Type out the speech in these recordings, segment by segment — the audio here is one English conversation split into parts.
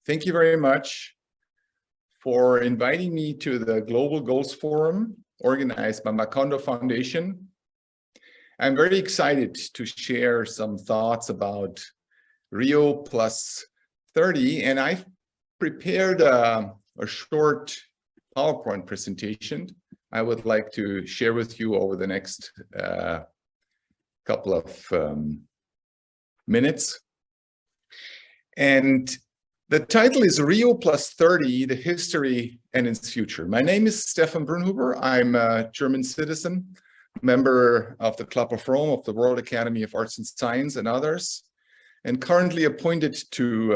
Thank you very much for inviting me to the Global Goals Forum organized by Macondo Foundation. I'm very excited to share some thoughts about Rio plus 30, and I've prepared a short PowerPoint presentation I would like to share with you over the next couple of minutes. And the title is Rio plus 30, the history and its future. My name is Stefan Brunnhuber. I'm a German citizen, member of the Club of Rome, of the World Academy of Arts and Science and others, and currently appointed to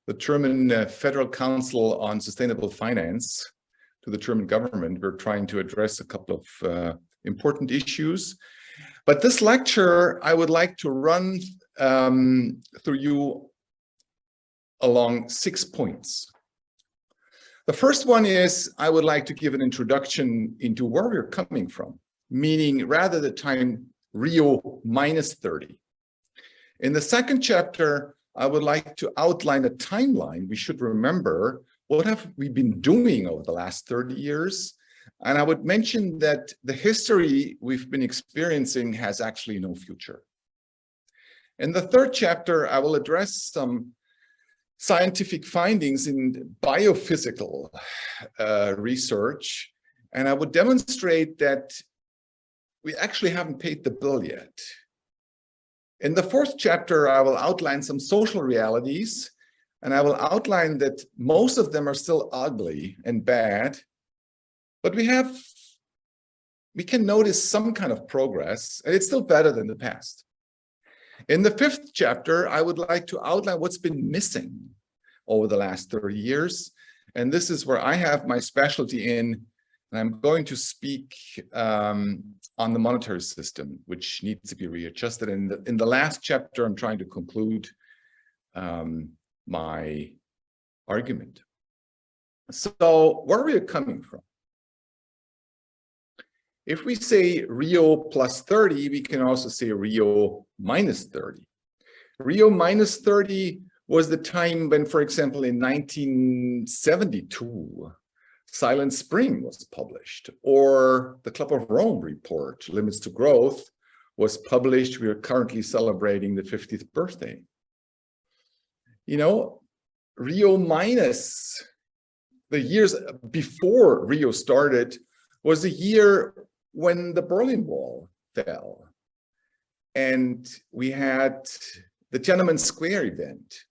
the German Federal Council on Sustainable Finance, to the German government. We're trying to address a couple of important issues. But this lecture, I would like to run through you along 6 points. The first one is I would like to give an introduction into where we're coming from, meaning rather the time Rio minus 30. In the second chapter, I would like to outline a timeline we should remember. What have we been doing over the last 30 years? And I would mention that the history we've been experiencing has actually no future. In the third chapter, I will address some scientific findings in biophysical research, and I would demonstrate that we actually haven't paid the bill yet. In the fourth chapter, I will outline some social realities, and I will outline that most of them are still ugly and bad, but we can notice some kind of progress, and it's still better than the past. In the fifth chapter, I would like to outline what's been missing over the last 30 years. And this is where I have my specialty in, and I'm going to speak on the monetary system, which needs to be readjusted. And in the last chapter, I'm trying to conclude my argument. So where are we coming from? If we say Rio plus 30, we can also say Rio minus 30. Rio minus 30 was the time when, for example, in 1972, Silent Spring was published, or the Club of Rome report, Limits to Growth, was published. We are currently celebrating the 50th birthday. You know, Rio minus, the years before Rio started, was a year when the Berlin Wall fell. And we had the Tiananmen Square event.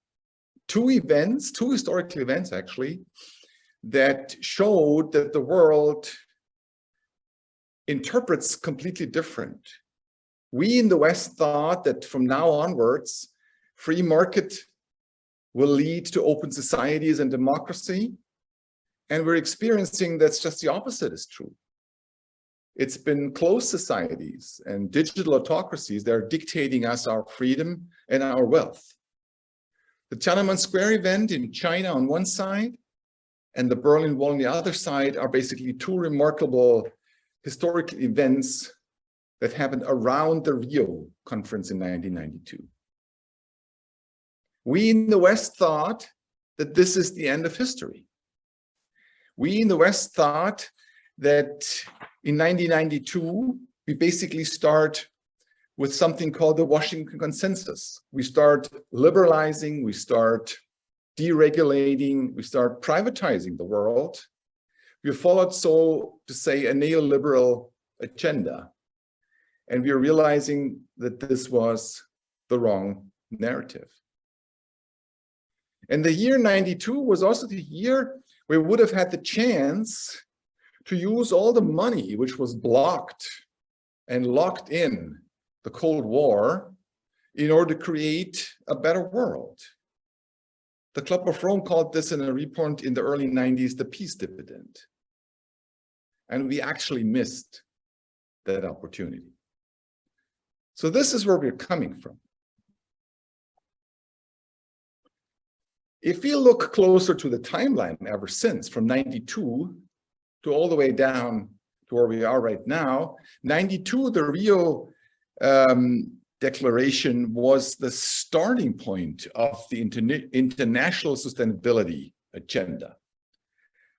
Two historical events actually, that showed that the world interprets completely different. We in the West thought that from now onwards, free market will lead to open societies and democracy. And we're experiencing that's just the opposite is true. It's been closed societies and digital autocracies that are dictating us our freedom and our wealth. The Tiananmen Square event in China on one side and the Berlin Wall on the other side are basically two remarkable historical events that happened around the Rio conference in 1992. We in the West thought that this is the end of history. We in the West thought that in 1992, we basically start with something called the Washington Consensus. We start liberalizing, we start deregulating, we start privatizing the world. We followed, so to say, a neoliberal agenda. And we are realizing that this was the wrong narrative. And the year 92 was also the year where we would have had the chance to use all the money which was blocked and locked in the Cold War in order to create a better world. The Club of Rome called this in a report in the early 90s, the peace dividend. And we actually missed that opportunity. So this is where we're coming from. If we look closer to the timeline ever since, from 92 to all the way down to where we are right now, 92, the Rio Declaration was the starting point of the international sustainability agenda.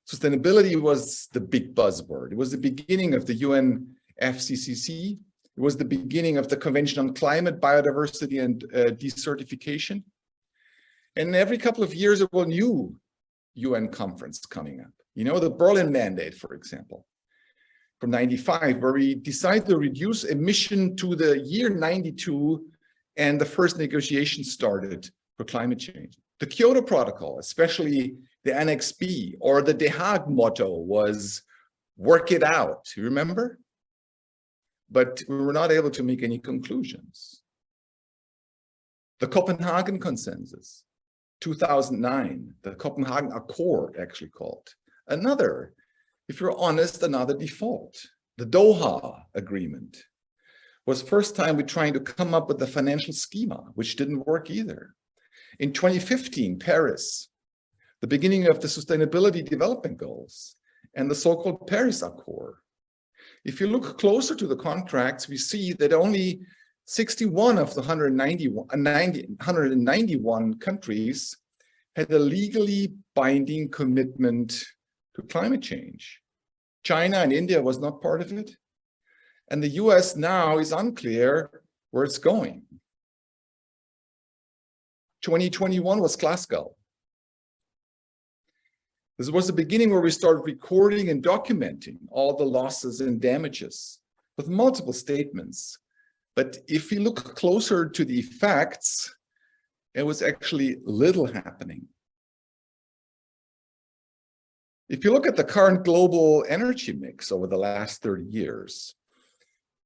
Sustainability was the big buzzword. It was the beginning of the UN FCCC. It was the beginning of the Convention on Climate, Biodiversity, and Desertification. And every couple of years, there was a new UN conference coming up. You know, the Berlin Mandate, for example, from 95, where we decided to reduce emission to the year 92, and the first negotiations started for climate change. The Kyoto Protocol, especially the Annex B, or the The Hague motto was, work it out, you remember? But we were not able to make any conclusions. The Copenhagen Consensus, 2009, the Copenhagen Accord actually called. Another, if you're honest, another default. The Doha Agreement was the first time we're trying to come up with a financial schema, which didn't work either. In 2015, Paris, the beginning of the Sustainability Development Goals and the so-called Paris Accord. If you look closer to the contracts, we see that only 61 of the 191 countries had a legally binding commitment to climate change. China and India was not part of it. And the US now is unclear where it's going. 2021 was Glasgow. This was the beginning where we started recording and documenting all the losses and damages with multiple statements. But if we look closer to the effects, it was actually little happening. If you look at the current global energy mix over the last 30 years,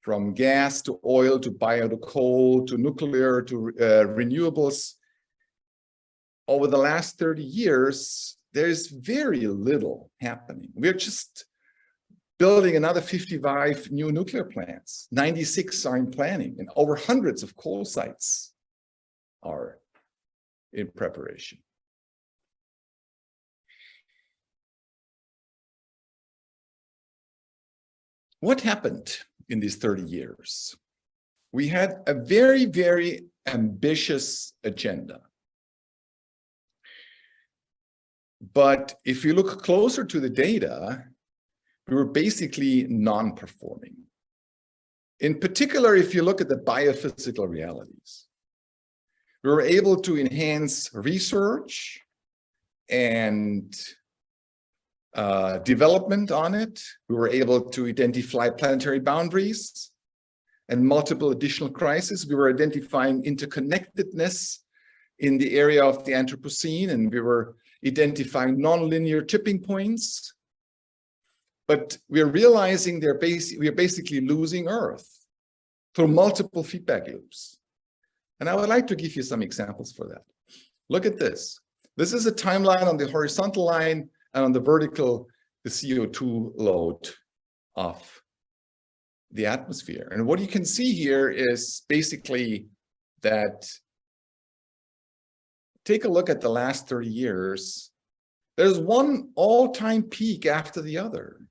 from gas to oil to bio to coal to nuclear to renewables, over the last 30 years, there's very little happening. We're just building another 55 new nuclear plants. 96 are in planning, and over hundreds of coal sites are in preparation. What happened in these 30 years? We had a very, very ambitious agenda. But if you look closer to the data, we were basically non-performing. In particular, if you look at the biophysical realities, we were able to enhance research and development on it. We were able to identify planetary boundaries and multiple additional crises. We were identifying interconnectedness in the area of the Anthropocene, and we were identifying nonlinear tipping points. But we are realizing we are basically losing Earth through multiple feedback loops. And I would like to give you some examples for that. Look at this. This is a timeline on the horizontal line, and on the vertical, the CO2 load of the atmosphere. And what you can see here is basically that, take a look at the last 30 years, there's one all-time peak after the other.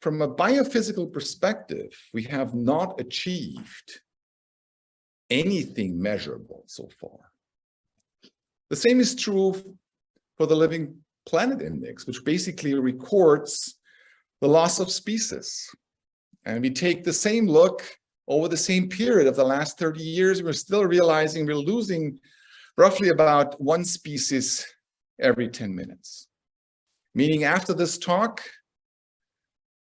From a biophysical perspective, we have not achieved anything measurable so far. The same is true for the Living Planet Index, which basically records the loss of species. And we take the same look over the same period of the last 30 years, we're still realizing we're losing roughly about one species every 10 minutes. Meaning after this talk,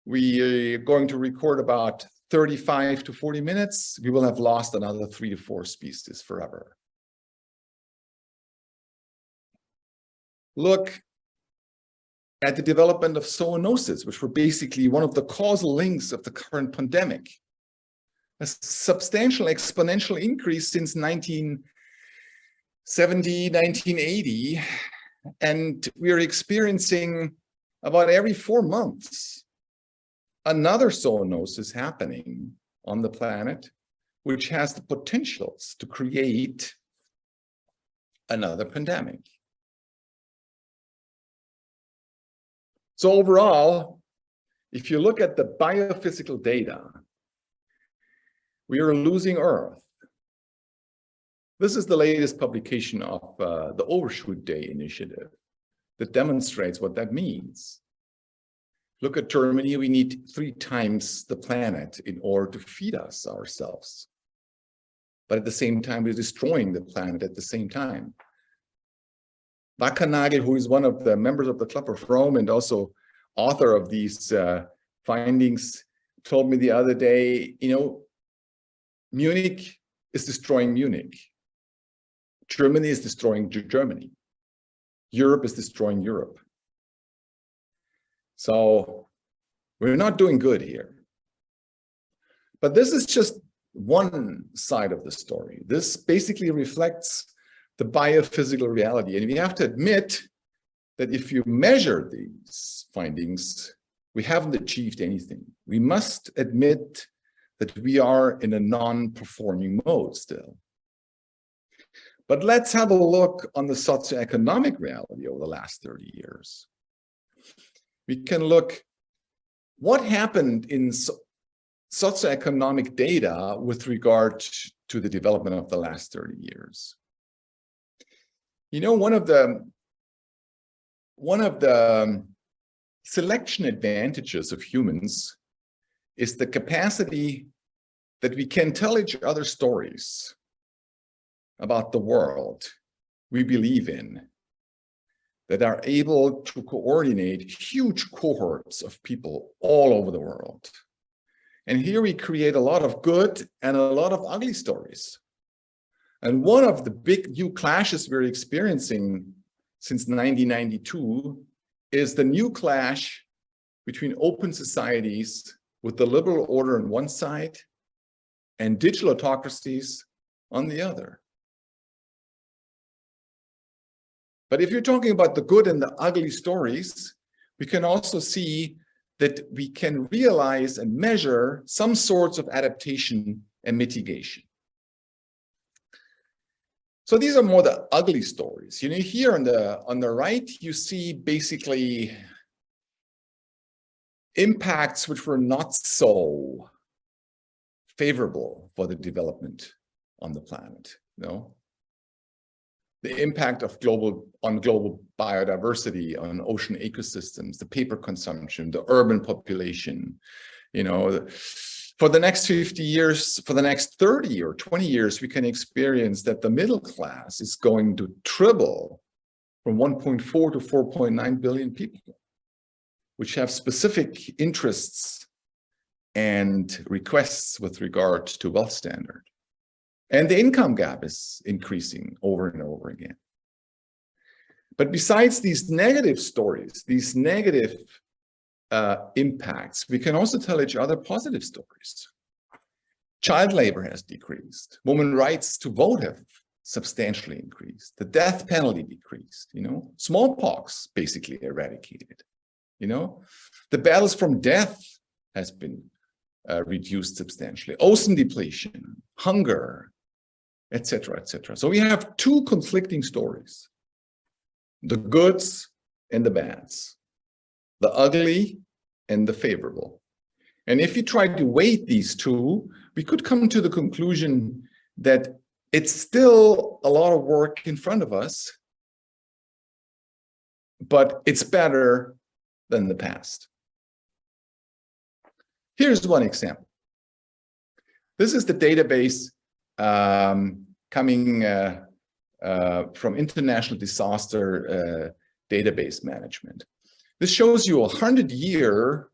we are going to record about 35 to 40 minutes. We will have lost another 3 to 4 species forever. Look at the development of zoonosis, which were basically one of the causal links of the current pandemic. A substantial exponential increase since 1970, 1980, and we are experiencing about every 4 months another zoonosis happening on the planet, which has the potentials to create another pandemic. So overall, if you look at the biophysical data, we are losing Earth This is the latest publication of the Overshoot Day initiative that demonstrates what that means. Look at Germany, we need 3 times the planet in order to feed us ourselves. But at the same time, we're destroying the planet at the same time. Wackernagel, who is one of the members of the Club of Rome and also author of these findings, told me the other day, you know, Munich is destroying Munich. Germany is destroying Germany. Europe is destroying Europe. So we're not doing good here. But this is just one side of the story. This basically reflects the biophysical reality. And we have to admit that if you measure these findings, we haven't achieved anything. We must admit that we are in a non-performing mode still. But let's have a look on the socioeconomic reality over the last 30 years. We can look what happened in socioeconomic data with regard to the development of the last 30 years. You know, one of the selection advantages of humans is the capacity that we can tell each other stories about the world we believe in, that are able to coordinate huge cohorts of people all over the world. And here we create a lot of good and a lot of ugly stories. And one of the big new clashes we're experiencing since 1992 is the new clash between open societies with the liberal order on one side and digital autocracies on the other. But if you're talking about the good and the ugly stories, we can also see that we can realize and measure some sorts of adaptation and mitigation. So these are more the ugly stories. You know, here on the right, you see basically impacts which were not so favorable for the development on the planet, you know? The impact of global biodiversity, on ocean ecosystems, the paper consumption, the urban population, you know, for the next 50 years, for the next 30 or 20 years, we can experience that the middle class is going to triple from 1.4 to 4.9 billion people, which have specific interests and requests with regard to wealth standard. And the income gap is increasing over and over again. But besides these negative stories, these negative impacts, we can also tell each other positive stories. Child labor has decreased. Women's rights to vote have substantially increased. The death penalty decreased, you know. Smallpox basically eradicated, you know. The battles from death has been reduced substantially. Ocean depletion, hunger, etc., etc. So we have 2 conflicting stories: the goods and the bads, the ugly and the favorable. And if you try to weight these 2, we could come to the conclusion that it's still a lot of work in front of us, but it's better than the past. Here's one example. This is the database coming from International Disaster Database Management. This shows you a 100-year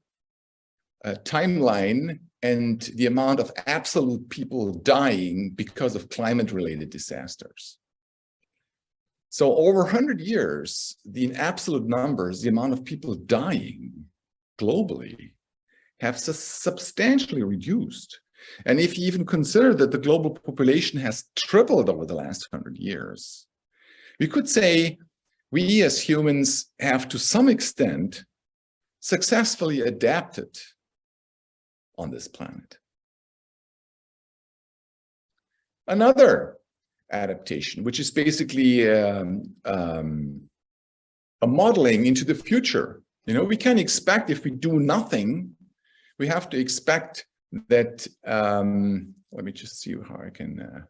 timeline and the amount of absolute people dying because of climate-related disasters. So over 100 years, the absolute numbers, the amount of people dying globally, have substantially reduced. And if you even consider that the global population has tripled over the last 100 years, we could say we as humans have to some extent successfully adapted on this planet. Another adaptation, which is basically a modeling into the future. You know, we can expect if we do nothing, we have to expect that, let me just see how I can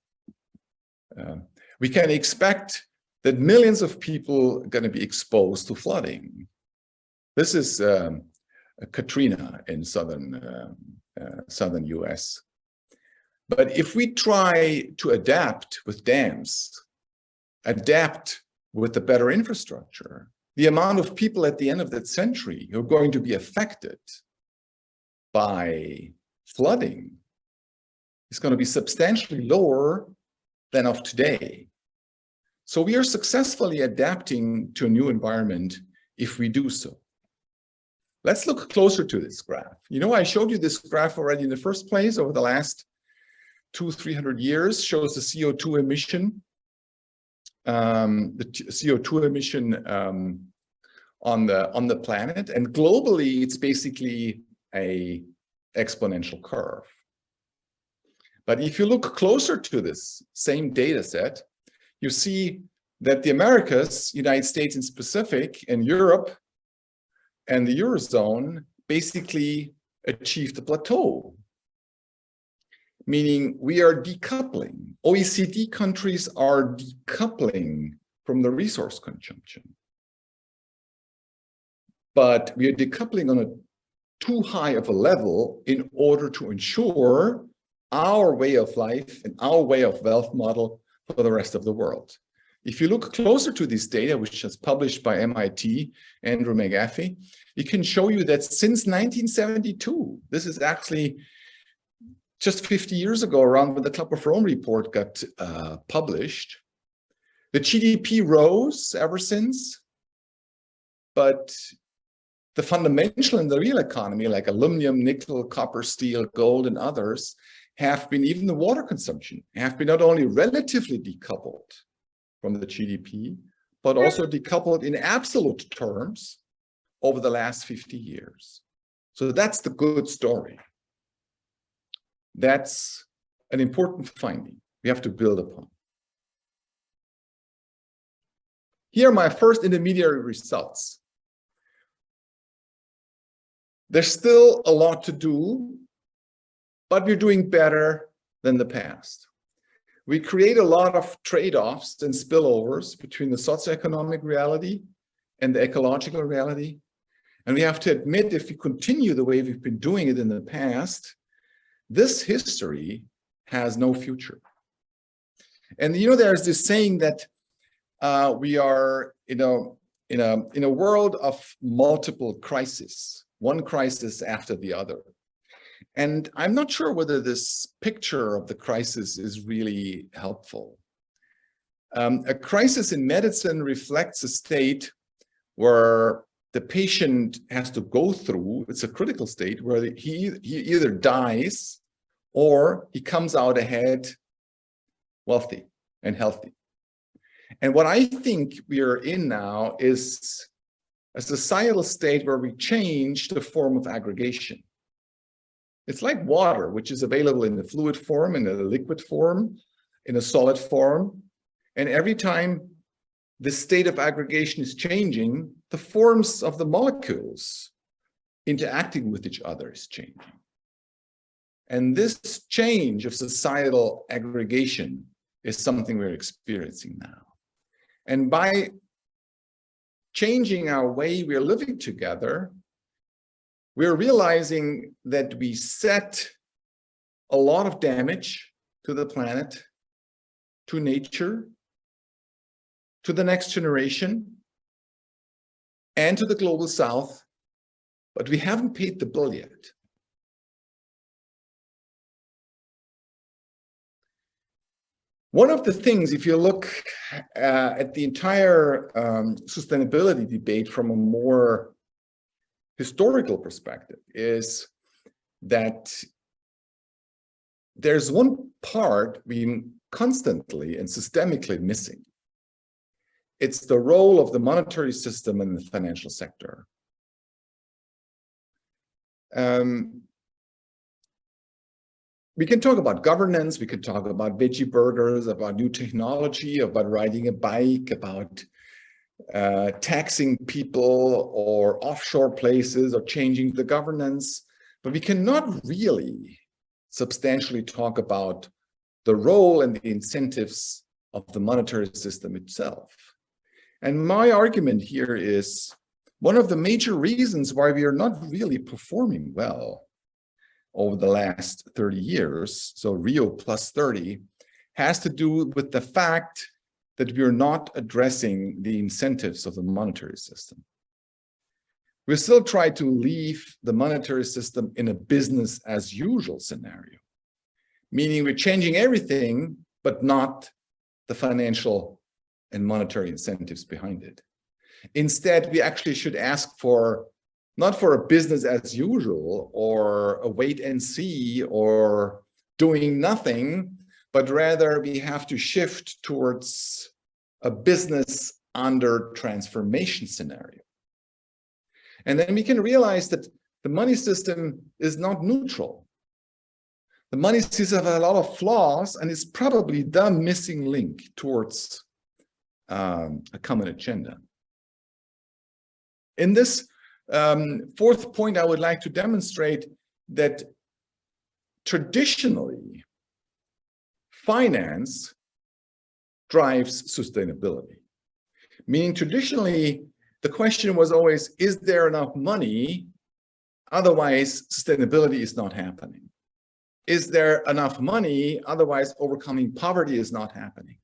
We can expect that millions of people are going to be exposed to flooding. This is Katrina in southern US. But if we try to adapt with dams, adapt with the better infrastructure, the amount of people at the end of that century who are going to be affected by flooding is going to be substantially lower than of today. So we are successfully adapting to a new environment if we do so. Let's look closer to this graph. You know, I showed you this graph already in the first place over the last 200-300 years, shows the CO2 emission, on the planet, and globally it's basically a exponential curve. But if you look closer to this same data set, you see that the Americas, United States in specific, and Europe and the Eurozone basically achieved a plateau, meaning we are decoupling. OECD countries are decoupling from the resource consumption. But we are decoupling on a too high of a level in order to ensure our way of life and our way of wealth model for the rest of the world. If you look closer to this data, which is published by MIT, Andrew McAfee, it can show you that since 1972, this is actually just 50 years ago, around when the Club of Rome report got published, the GDP rose ever since, but the fundamental in the real economy, like aluminum, nickel, copper, steel, gold, and others, have been, even the water consumption, have been not only relatively decoupled from the GDP, but also decoupled in absolute terms over the last 50 years. So that's the good story. That's an important finding we have to build upon. Here are my first intermediary results. There's still a lot to do, but we're doing better than the past. We create a lot of trade-offs and spillovers between the socioeconomic reality and the ecological reality. And we have to admit, if we continue the way we've been doing it in the past, this history has no future. And you know, there's this saying that we are in a world of multiple crises, one crisis after the other. And I'm not sure whether this picture of the crisis is really helpful. A crisis in medicine reflects a state where the patient has to go through, it's a critical state where he either dies or he comes out ahead wealthy and healthy. And what I think we are in now is a societal state where we change the form of aggregation. It's like water, which is available in the fluid form, in a liquid form, in a solid form. And every time the state of aggregation is changing, the forms of the molecules interacting with each other is changing. And this change of societal aggregation is something we're experiencing now. And by changing our way we're living together, we're realizing that we set a lot of damage to the planet, to nature, to the next generation, and to the global south, but we haven't paid the bill yet. One of the things, if you look at the entire sustainability debate from a more historical perspective, is that there's one part being constantly and systemically missing. It's the role of the monetary system and the financial sector. We can talk about governance, we can talk about veggie burgers, about new technology, about riding a bike, about taxing people or offshore places or changing the governance, but we cannot really substantially talk about the role and the incentives of the monetary system itself. And my argument here is one of the major reasons why we are not really performing well over the last 30 years, so Rio plus 30, has to do with the fact that we are not addressing the incentives of the monetary system. We still try to leave the monetary system in a business as usual scenario, meaning we're changing everything, but not the financial and monetary incentives behind it. Instead, we actually should ask for, not for a business as usual or a wait and see or doing nothing, but rather we have to shift towards a business under transformation scenario. And then we can realize that the money system is not neutral. The money system has a lot of flaws and is probably the missing link towards a common agenda. In this fourth point, I would like to demonstrate that traditionally, finance drives sustainability. Meaning traditionally, the question was always, is there enough money? Otherwise, sustainability is not happening. Is there enough money? Otherwise, overcoming poverty is not happening.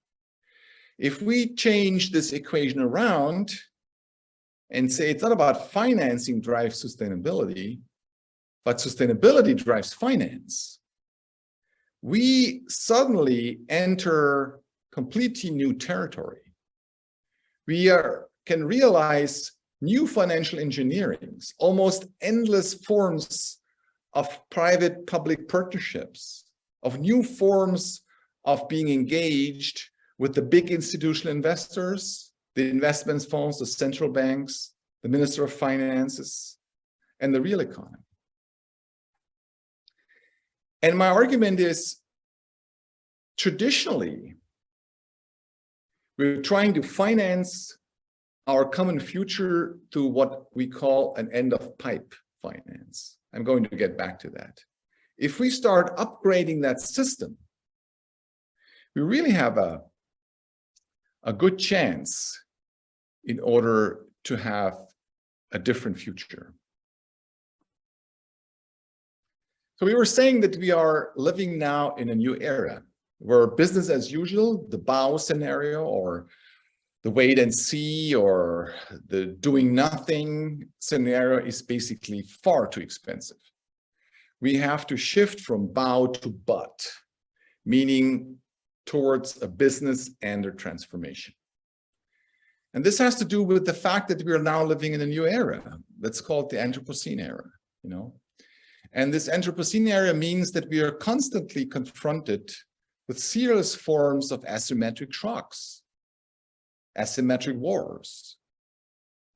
If we change this equation around and say it's not about financing drives sustainability, but sustainability drives finance, we suddenly enter completely new territory. We can realize new financial engineerings, almost endless forms of private-public partnerships, of new forms of being engaged with the big institutional investors, the investment funds, the central banks, the Minister of Finances, and the real economy. And my argument is, traditionally, we're trying to finance our common future through what we call an end-of-pipe finance. I'm going to get back to that. If we start upgrading that system, we really have a good chance in order to have a different future. So we were saying that we are living now in a new era where business as usual, the bow scenario, or the wait and see, or the doing nothing scenario is basically far too expensive. We have to shift from bow to but, meaning towards a business and a transformation. And this has to do with the fact that we are now living in a new era. Let's call it the Anthropocene era, you know. And this Anthropocene era means that we are constantly confronted with serious forms of asymmetric shocks, asymmetric wars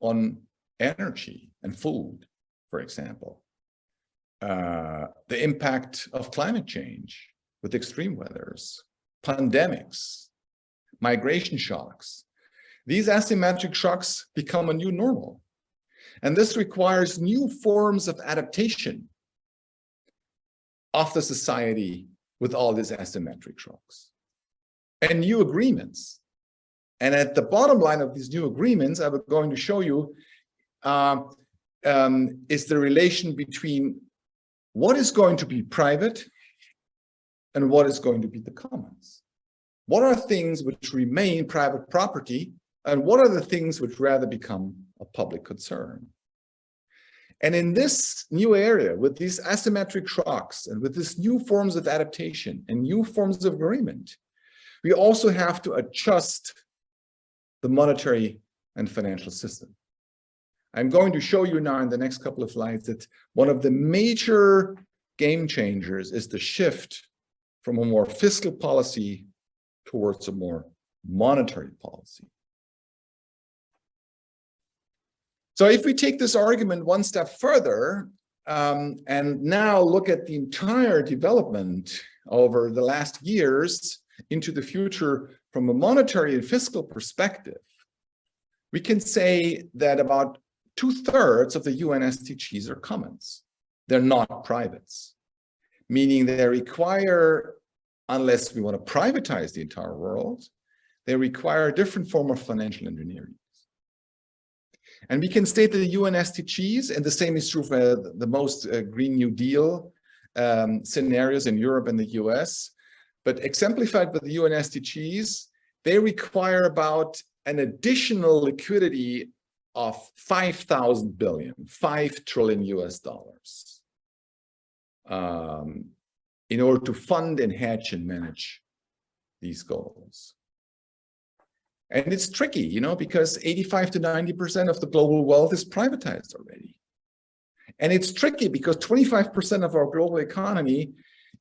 on energy and food, for example. The impact of climate change with extreme weathers, pandemics, migration shocks. These asymmetric shocks become a new normal. And this requires new forms of adaptation of the society with all these asymmetric shocks and new agreements. And at the bottom line of these new agreements, I'm going to show you is the relation between what is going to be private and what is going to be the commons. What are things which remain private property and what are the things which rather become a public concern? And in this new area, with these asymmetric shocks and with these new forms of adaptation and new forms of agreement, we also have to adjust the monetary and financial system. I'm going to show you now in the next couple of slides that one of the major game changers is the shift from a more fiscal policy towards a more monetary policy. So if we take this argument one step further and now look at the entire development over the last years into the future from a monetary and fiscal perspective, we can say that about 2/3 of the UN SDGs are commons. They're not privates, meaning they require, unless we want to privatize the entire world, They require a different form of financial engineering. And we can state that the UN SDGs, and the same is true for the most Green New Deal scenarios in Europe and the US, but exemplified with the UN SDGs, they require about an additional liquidity of 5,000 billion, 5 trillion US dollars, in order to fund and hedge and manage these goals. And it's tricky, you know, because 85 to 90% of the global wealth is privatized already. And it's tricky because 25% of our global economy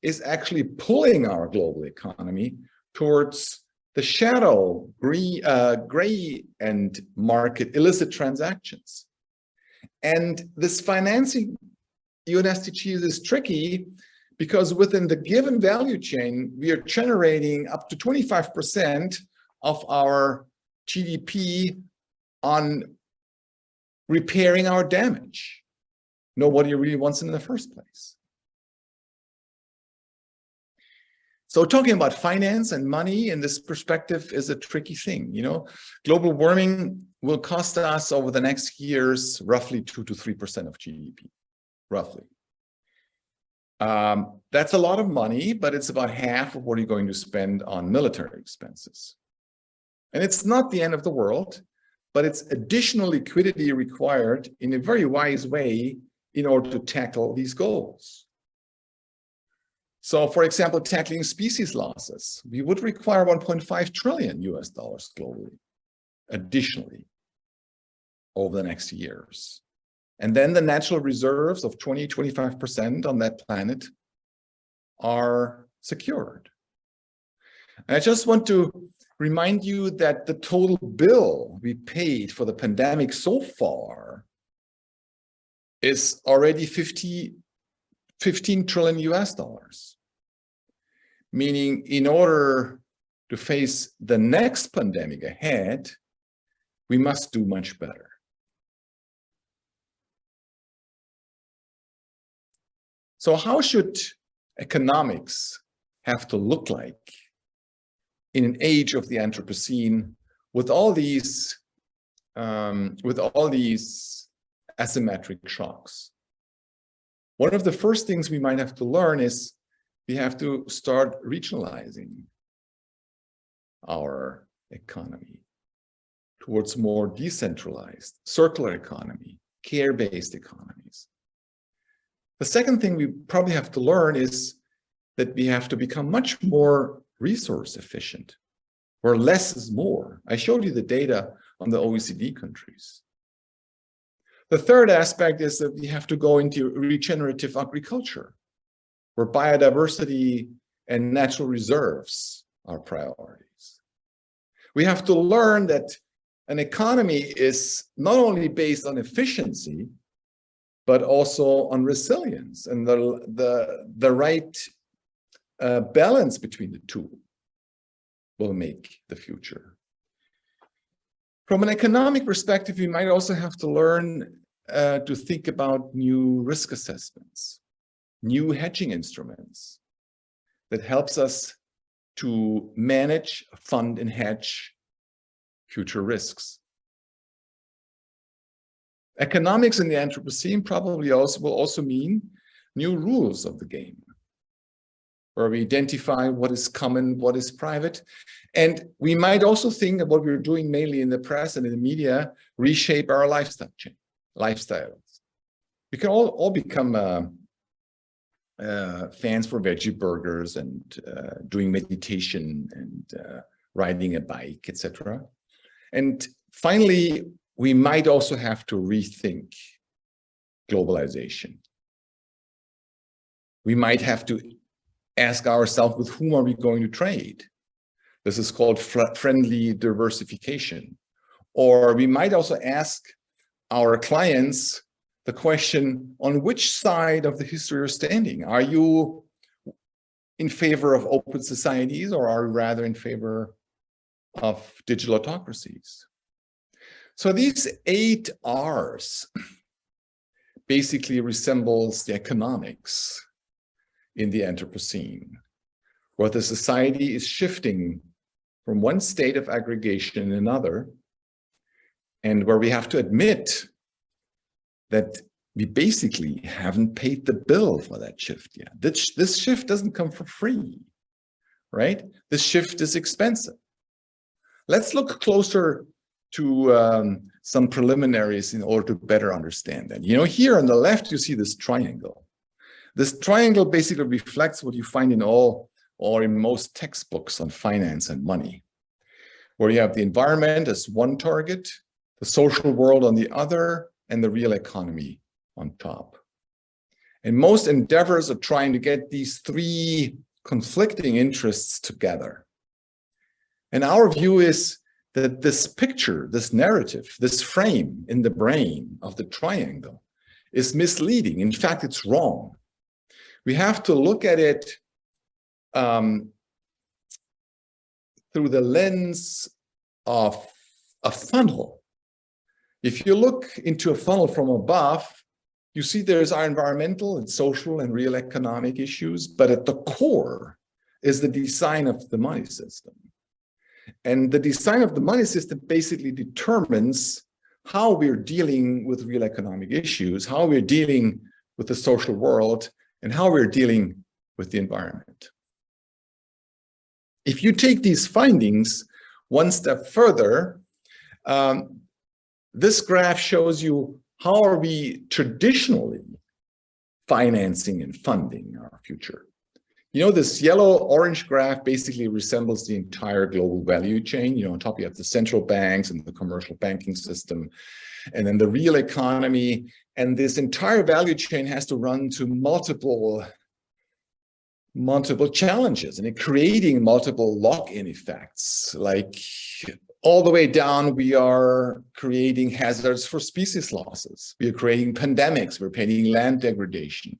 is actually pulling our global economy towards the shadow, gray and market illicit transactions. And this financing UN SDGs is tricky because within the given value chain, we are generating up to 25% of our GDP on repairing our damage. Nobody really wants it in the first place. So talking about finance and money in this perspective is a tricky thing. You know, global warming will cost us over the next years roughly 2 to 3% of GDP, roughly. That's a lot of money, but it's about half of what you're going to spend on military expenses. And it's not the end of the world, but it's additional liquidity required in a very wise way in order to tackle these goals. So, for example, tackling species losses, we would require 1.5 trillion US dollars globally, additionally, over the next years. And then the natural reserves of 20–25% on that planet are secured. And I just want to remind you that the total bill we paid for the pandemic so far is already 15 trillion US dollars. Meaning, in order to face the next pandemic ahead, we must do much better. So how should economics have to look like in an age of the Anthropocene with all these asymmetric shocks? One of the first things we might have to learn is we have to start regionalizing our economy towards more decentralized, circular economy, care-based economies. The second thing we probably have to learn is that we have to become much more resource efficient, where less is more. I showed you the data on the OECD countries. The third aspect is that we have to go into regenerative agriculture, where biodiversity and natural reserves are priorities. We have to learn that an economy is not only based on efficiency, but also on resilience, and the right balance between the two will make the future. From an economic perspective, we might also have to learn to think about new risk assessments, new hedging instruments that helps us to manage, fund, and hedge future risks. Economics in the Anthropocene probably will also mean new rules of the game, where we identify what is common, what is private. And we might also think of what we're doing mainly in the press and in the media, reshape our lifestyles. We can all become fans for veggie burgers and doing meditation and riding a bike, etc. And finally, we might also have to rethink globalization. We might have to ask ourselves, with whom are we going to trade? This is called friendly diversification. Or we might also ask our clients the question, on which side of the history you're standing? Are you in favor of open societies, or are you rather in favor of digital autocracies? So these 8 R's basically resembles the economics in the Anthropocene, where the society is shifting from one state of aggregation in another, and where we have to admit that we basically haven't paid the bill for that shift yet. This shift doesn't come for free, right? This shift is expensive. Let's look closer to some preliminaries in order to better understand that. You know, here on the left, you see this triangle. This triangle basically reflects what you find in all or in most textbooks on finance and money, where you have the environment as one target, the social world on the other, and the real economy on top. And most endeavors are trying to get these three conflicting interests together. And our view is that this picture, this narrative, this frame in the brain of the triangle is misleading. In fact, it's wrong. We have to look at it through the lens of a funnel. If you look into a funnel from above, you see there's our environmental and social and real economic issues, but at the core is the design of the money system. And the design of the money system basically determines how we're dealing with real economic issues, how we're dealing with the social world, and how we're dealing with the environment. If you take these findings one step further, this graph shows you how are we traditionally financing and funding our future. You know, this yellow-orange graph basically resembles the entire global value chain. You know, on top you have the central banks and the commercial banking system, and then the real economy. And this entire value chain has to run to multiple challenges, and creating multiple lock-in effects. Like all the way down, we are creating hazards for species losses. We are creating pandemics. We're creating land degradation.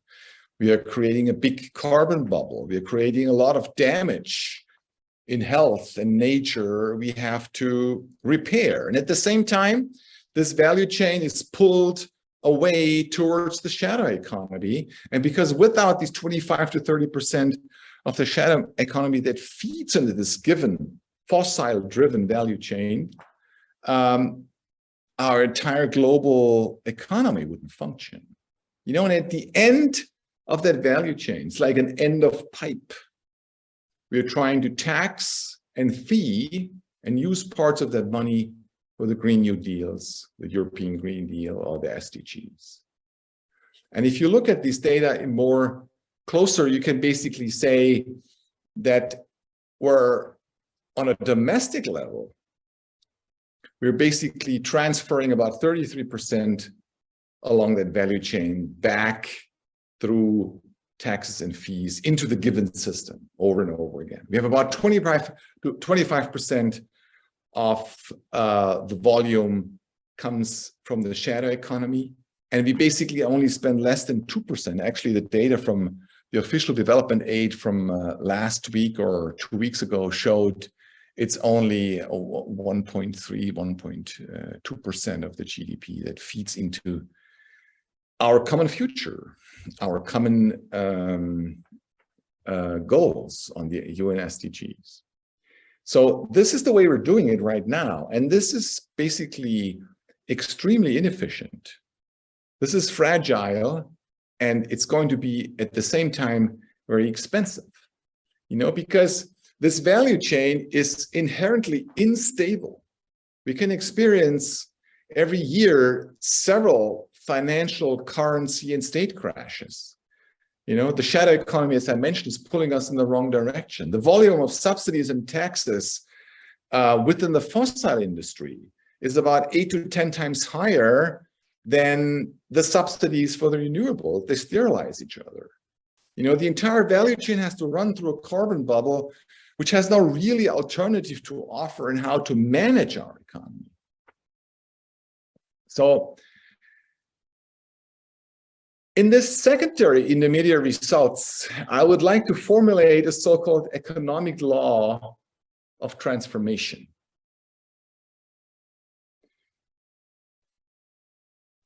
We are creating a big carbon bubble. We are creating a lot of damage in health and nature we have to repair. And at the same time, this value chain is pulled away towards the shadow economy. And because without these 25 to 30% of the shadow economy that feeds into this given fossil-driven value chain, our entire global economy wouldn't function. You know, and at the end of that value chain, it's like an end of pipe. We're trying to tax and fee and use parts of that money for the Green New Deals, the European Green Deal, or the SDGs. And if you look at these data in more closer, you can basically say that we're on a domestic level, we're basically transferring about 33% along that value chain back through taxes and fees into the given system over and over again. We have about 25 to 25% of the volume comes from the shadow economy, and we basically only spend less than 2%. Actually, the data from the official development aid from last week or 2 weeks ago showed it's only 1.2% of the GDP that feeds into our common future, our common goals on the UN SDGs. So this is the way we're doing it right now. And this is basically extremely inefficient. This is fragile, and it's going to be at the same time very expensive, you know, because this value chain is inherently unstable. We can experience every year several financial, currency, and state crashes. You know, the shadow economy, as I mentioned, is pulling us in the wrong direction. The volume of subsidies and taxes within the fossil industry is about 8 to 10 times higher than the subsidies for the renewable. They sterilize each other. You know, the entire value chain has to run through a carbon bubble, which has no really alternative to offer in how to manage our economy. So in this secondary intermediate results, I would like to formulate a so-called economic law of transformation.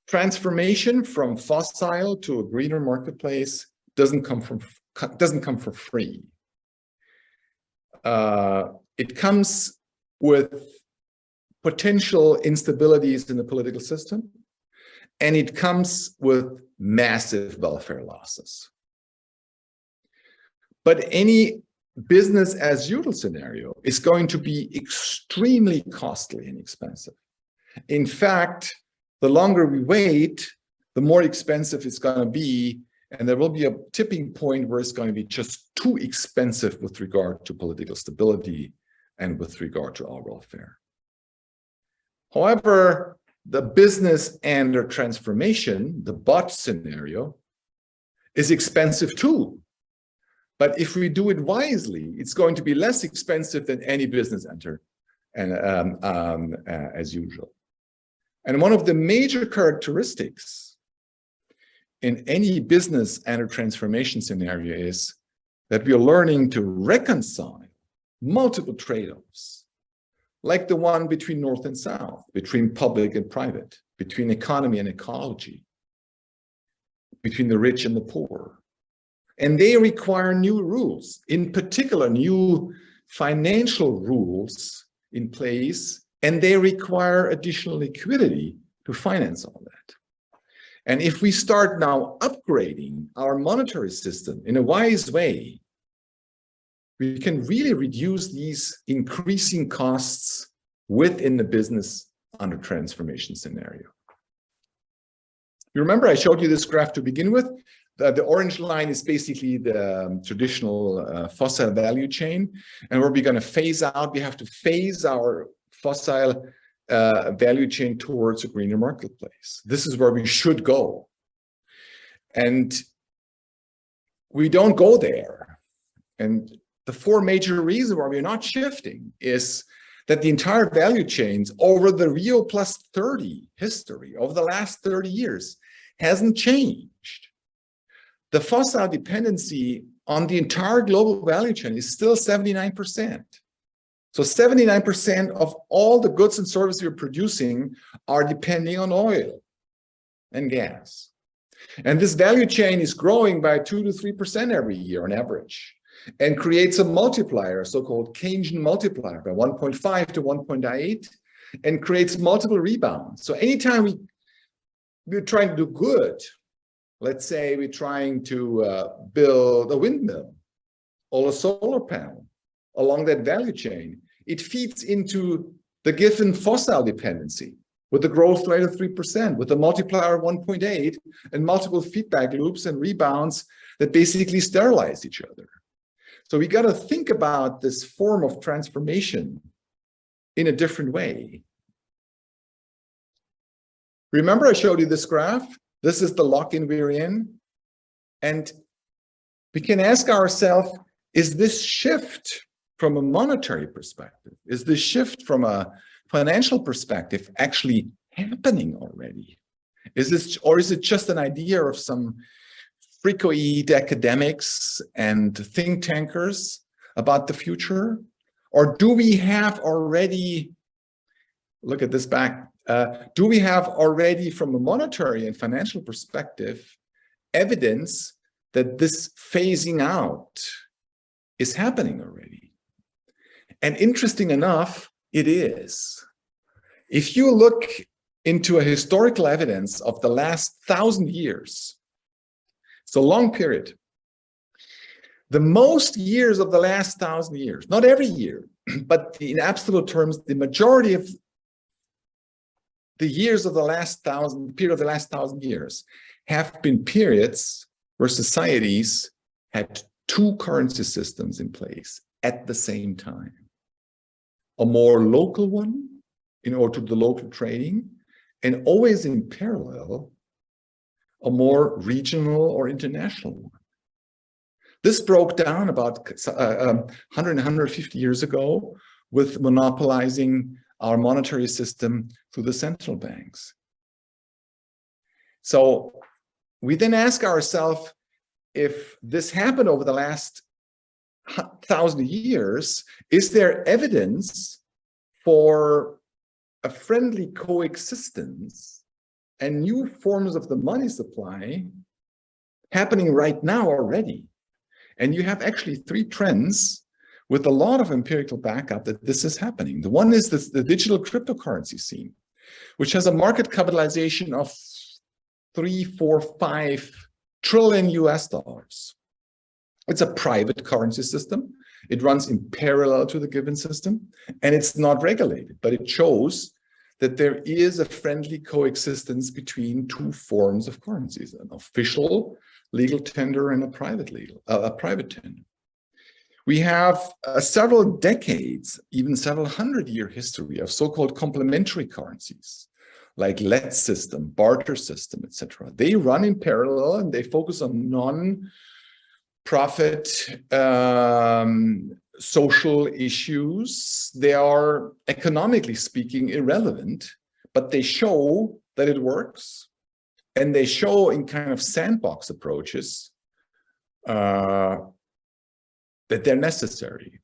Transformation from fossil to a greener marketplace doesn't come for free. it comes with potential instabilities in the political system, and it comes with massive welfare losses. But any business as usual scenario is going to be extremely costly and expensive. In fact, the longer we wait, the more expensive it's going to be, and there will be a tipping point where it's going to be just too expensive with regard to political stability and with regard to our welfare. However, the business and the transformation, the bot scenario, is expensive too. But if we do it wisely, it's going to be less expensive than any business enter and as usual. And one of the major characteristics in any business and a transformation scenario is that we are learning to reconcile multiple trade-offs, like the one between North and South, between public and private, between economy and ecology, between the rich and the poor. And they require new rules, in particular, new financial rules in place, and they require additional liquidity to finance all that. And if we start now upgrading our monetary system in a wise way, we can really reduce these increasing costs within the business under transformation scenario. You remember I showed you this graph to begin with? The orange line is basically the traditional fossil value chain. And where we're going to phase out, we have to phase our fossil value chain towards a greener marketplace. This is where we should go. And we don't go there. And the four major reasons why we're not shifting is that the entire value chains over the Rio plus 30 history over the last 30 years hasn't changed. The fossil dependency on the entire global value chain is still 79%. So 79% of all the goods and services we're producing are depending on oil and gas. And this value chain is growing by 2 to 3% every year on average, and creates a multiplier, so-called Keynesian multiplier, by 1.5 to 1.8, and creates multiple rebounds. So anytime we're trying to do good, let's say we're trying to build a windmill or a solar panel along that value chain, it feeds into the given fossil dependency with a growth rate of 3%, with a multiplier of 1.8, and multiple feedback loops and rebounds that basically sterilize each other. So we got to think about this form of transformation in a different way. Remember I showed you this graph? This is the lock-in we're in. And we can ask ourselves, is this shift from a monetary perspective, is this shift from a financial perspective actually happening already? Is this, or is it just an idea of some freakoid academics and think tankers about the future? Or do we have already, look at this back, do we have already from a monetary and financial perspective evidence that this phasing out is happening already? And interesting enough, it is. If you look into a historical evidence of the last 1,000 years, it's a long period. The most years of the last 1,000 years, not every year, but in absolute terms, the majority of the years of the last period of the last 1,000 years have been periods where societies had two currency systems in place at the same time. A more local one in order to the local trading, and always in parallel, a more regional or international one. This broke down about 100, 150 years ago with monopolizing our monetary system through the central banks. So we then ask ourselves, if this happened over the last 1,000 years, is there evidence for a friendly coexistence and new forms of the money supply happening right now already? And you have actually three trends with a lot of empirical backup that this is happening. The one is the digital cryptocurrency scene, which has a market capitalization of 3, 4, 5 trillion US dollars. It's a private currency system. It runs in parallel to the given system, and it's not regulated, but it shows that there is a friendly coexistence between two forms of currencies, an official legal tender and a private tender. We have several decades, even several hundred-year history of so-called complementary currencies, like let system, barter system, etc. They run in parallel and they focus on non-profit social issues. They are, economically speaking, irrelevant, but they show that it works, and they show in kind of sandbox approaches that they're necessary.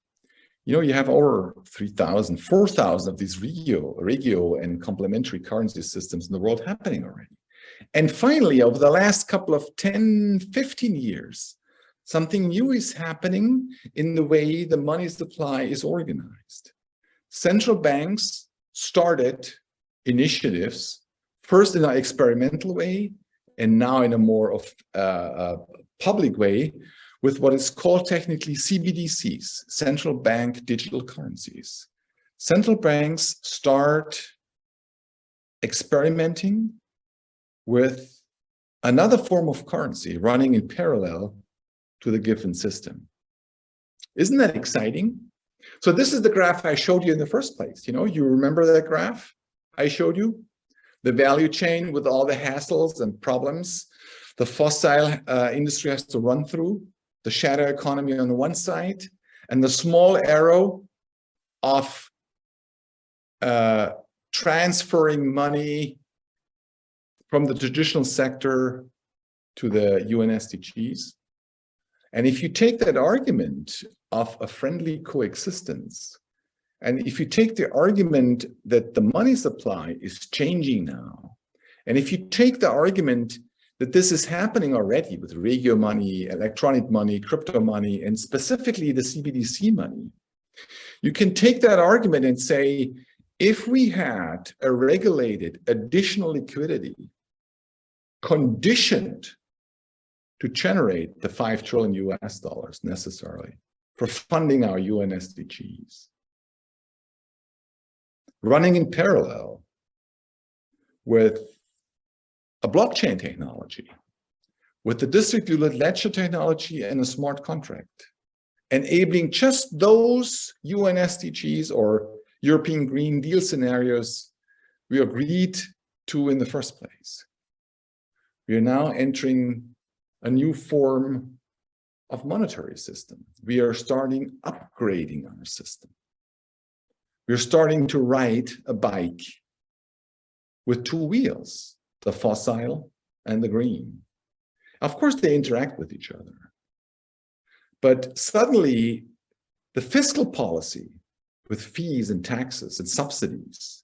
You know, you have over 3,000, 4,000 of these regio and complementary currency systems in the world happening already. And finally, over the last couple of 10, 15 years, something new is happening in the way the money supply is organized. Central banks started initiatives, first in an experimental way, and now in a more public way, with what is called technically CBDCs, central bank digital currencies. Central banks start experimenting with another form of currency running in parallel to the given system. Isn't that exciting? So this is the graph I showed you in the first place. You know, you remember that graph I showed you? The value chain with all the hassles and problems the fossil industry has to run through, the shadow economy on the one side, and the small arrow of transferring money from the traditional sector to the UN SDGs. And if you take that argument of a friendly coexistence, and if you take the argument that the money supply is changing now, and if you take the argument that this is happening already with regio money, electronic money, crypto money, and specifically the CBDC money, you can take that argument and say, if we had a regulated additional liquidity conditioned to generate the 5 trillion US dollars necessarily for funding our UN SDGs, running in parallel with a blockchain technology, with the distributed ledger technology and a smart contract, enabling just those UN SDGs or European Green Deal scenarios we agreed to in the first place. We are now entering a new form of monetary system. We are starting upgrading our system. We're starting to ride a bike with two wheels, the fossil and the green. Of course, they interact with each other. But suddenly, the fiscal policy with fees and taxes and subsidies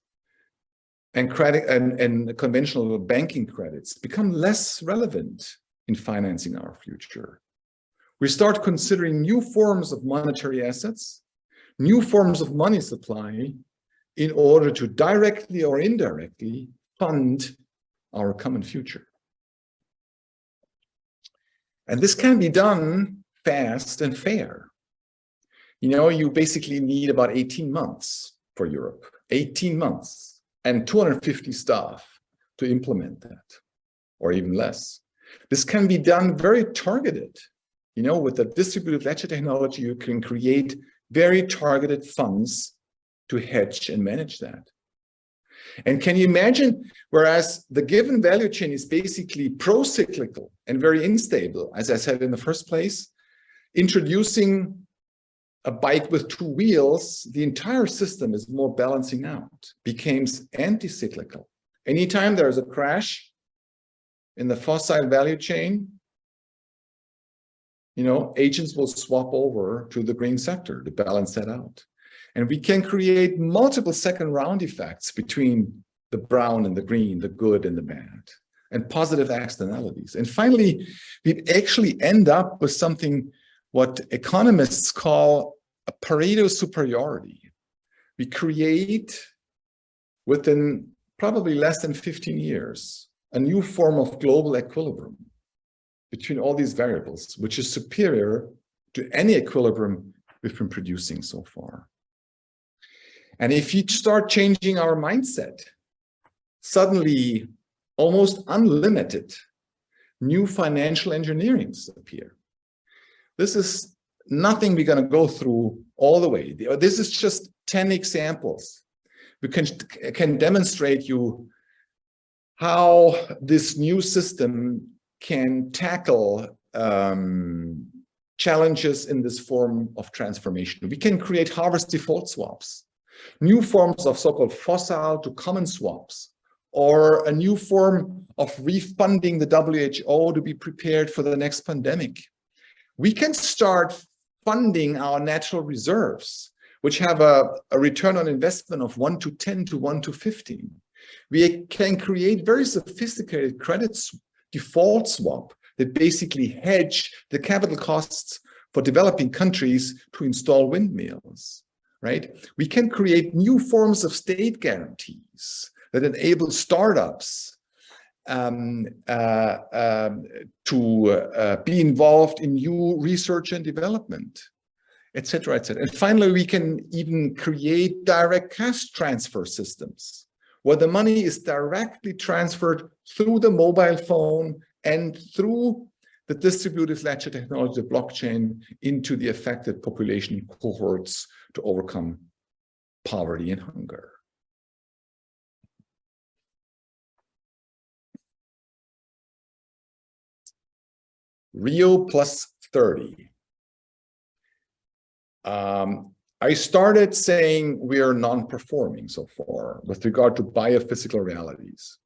and credit and conventional banking credits become less relevant in financing our future. We start considering new forms of monetary assets, new forms of money supply in order to directly or indirectly fund our common future. And this can be done fast and fair. You know, you basically need about 18 months for Europe, 18 months and 250 staff to implement that, or even less. This can be done very targeted. You know, with the distributed ledger technology, you can create very targeted funds to hedge and manage that. And can you imagine, whereas the given value chain is basically pro-cyclical and very unstable, as I said in the first place, introducing a bike with two wheels, the entire system is more balancing out, becomes anti-cyclical. Anytime there's a crash in the fossil value chain, you know, agents will swap over to the green sector to balance that out. And we can create multiple second round effects between the brown and the green, the good and the bad, and positive externalities. And finally, we actually end up with something what economists call a Pareto superiority. We create, within probably less than 15 years, a new form of global equilibrium between all these variables, which is superior to any equilibrium we've been producing so far. And if you start changing our mindset, suddenly almost unlimited new financial engineerings appear. This is nothing we're going to go through all the way. This is just 10 examples. We can demonstrate you how this new system can tackle challenges in this form of transformation. We can create harvest default swaps, new forms of so-called fossil to common swaps, or a new form of refunding the WHO to be prepared for the next pandemic. We can start funding our natural reserves, which have a return on investment of 1 to 10 to 1 to 15. We can create very sophisticated credit default swap that basically hedge the capital costs for developing countries to install windmills, right? We can create new forms of state guarantees that enable startups to be involved in new research and development, et cetera, et cetera. And finally, we can even create direct cash transfer systems where the money is directly transferred through the mobile phone and through the distributed ledger technology, the blockchain, into the affected population cohorts to overcome poverty and hunger. Rio plus 30. I started saying we are non-performing so far with regard to biophysical realities.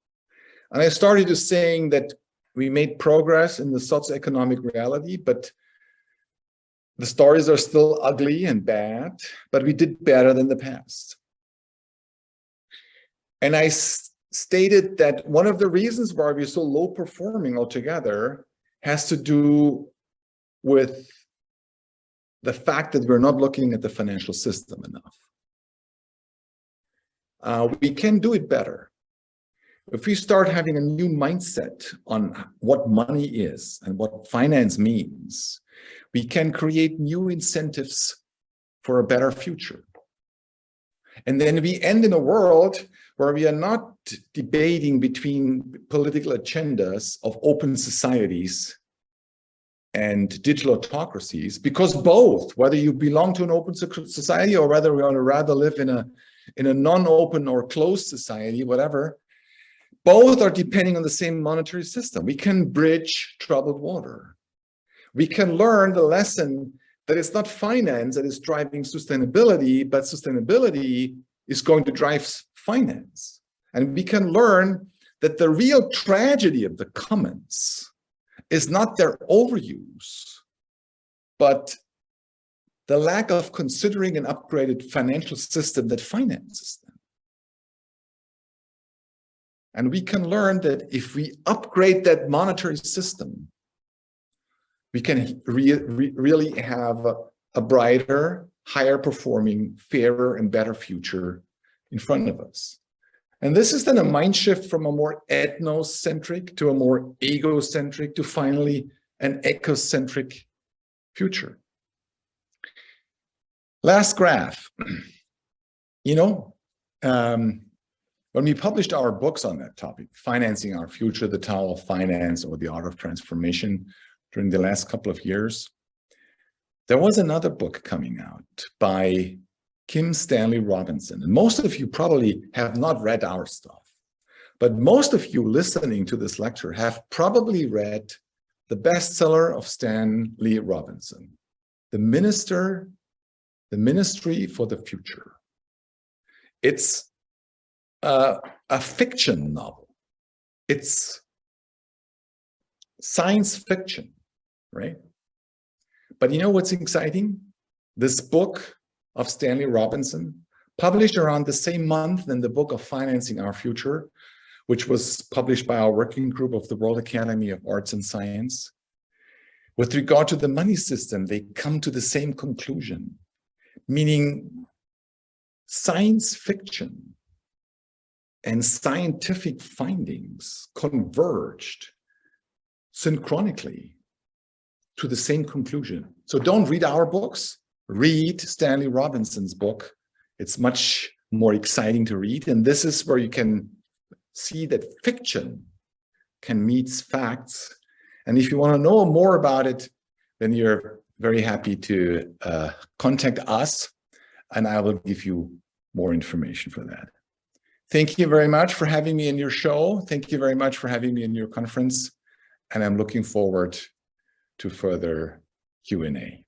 And I started to saying that we made progress in the socioeconomic reality, but the stories are still ugly and bad, but we did better than the past. And I stated that one of the reasons why we're so low performing altogether has to do with the fact that we're not looking at the financial system enough. We can do it better. If we start having a new mindset on what money is and what finance means, we can create new incentives for a better future. And then we end in a world where we are not debating between political agendas of open societies and digital autocracies, because both, whether you belong to an open society or whether we want to rather live in a non-open or closed society, whatever, both are depending on the same monetary system. We can bridge troubled water. We can learn the lesson that it's not finance that is driving sustainability, but sustainability is going to drive finance. And we can learn that the real tragedy of the commons is not their overuse, but the lack of considering an upgraded financial system that finances them. And we can learn that if we upgrade that monetary system, we can really have a brighter, higher performing, fairer, and better future in front of us. And this is then a mind shift from a more ethnocentric to a more egocentric to finally an ecocentric future. Last graph. You know, when we published our books on that topic, Financing Our Future, The Tao of Finance or The Art of Transformation, during the last couple of years, there was another book coming out by Kim Stanley Robinson. And most of you probably have not read our stuff, but most of you listening to this lecture have probably read the bestseller of Stanley Robinson, The Ministry for the Future. It's a fiction novel. It's science fiction, right? But you know what's exciting? This book of Stanley Robinson, published around the same month than the book of Financing Our Future, which was published by our working group of the World Academy of Arts and Science. With regard to the money system, they come to the same conclusion. meaning science fiction and scientific findings converged synchronically to the same conclusion. So don't read our books, read Stanley Robinson's book. It's much more exciting to read. And this is where you can see that fiction can meet facts. And if you want to know more about it, then you're very happy to contact us, and I will give you more information for that. Thank you very much for having me in your show. Thank you very much for having me in your conference. And I'm looking forward to further Q&A.